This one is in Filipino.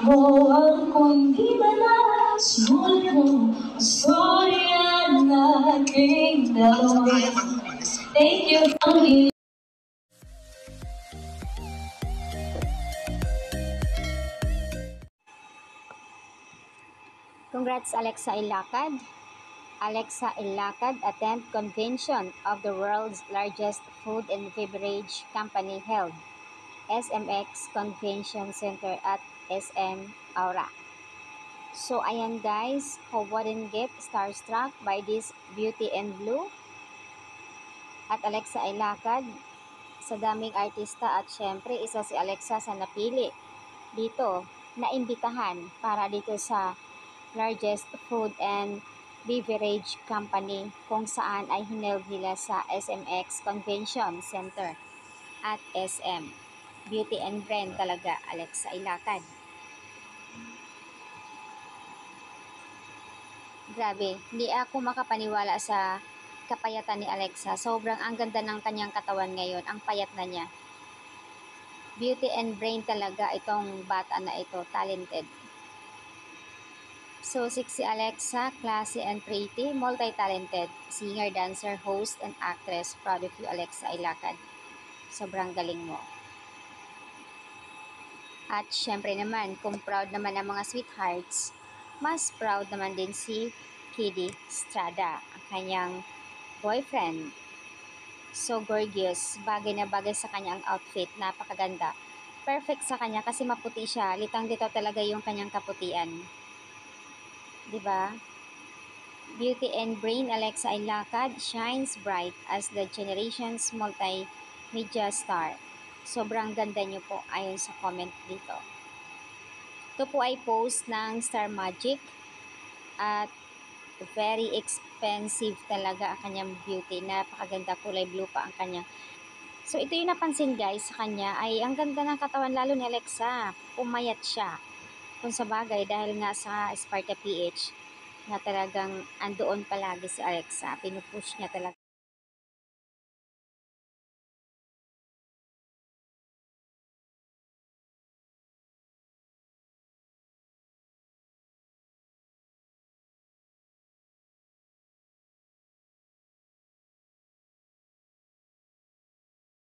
mo ang kundi na sinulat mo istorya ng aking dalawa. Thank you. Congrats, Alexa Ilacad. Alexa Ilacad attend convention of the world's largest food and beverage company held SMX Convention Center at SM Aura. So ayan guys, who wouldn't get starstruck by this beauty in blue? At Alexa Ilacad, sa daming artista at syempre isa si Alexa sa napili dito na imbitahan para dito sa largest food and beverage company kung saan ay hineld nila sa SMX Convention Center at SM. Beauty and brand talaga, Alexa Ilacad. Grabe, hindi ako makapaniwala sa kapayatan ni Alexa. Sobrang ang ganda ng kanyang katawan ngayon, ang payat na niya. Beauty and brain talaga itong bata na ito, talented. So, si Alexa, classy and pretty, multi-talented, singer, dancer, host, and actress. Proud of you, Alexa Ilacad. Sobrang galing mo. At syempre naman, kung proud naman ang mga sweethearts, mas proud naman din si Kiddy Estrada, ang kanyang boyfriend. So gorgeous, bagay na bagay sa kanyang outfit, napakaganda. Perfect sa kanya kasi maputi siya, litang-litaw talaga yung kanyang kaputian. Diba? Beauty and brain, Alexa Ilacad shines bright as the generation's multimedia star. Sobrang ganda niyo po ayon sa comment dito. Ito po ay post ng Star Magic at very expensive talaga ang kanyang beauty. Napakaganda, kulay blue pa ang kanyang. So ito yung napansin guys sa kanya ay ang ganda ng katawan lalo ni Alexa. Pumayat siya. Kung sa bagay dahil nga sa Sparta PH na talagang andoon palagi si Alexa. Pinupush niya talaga.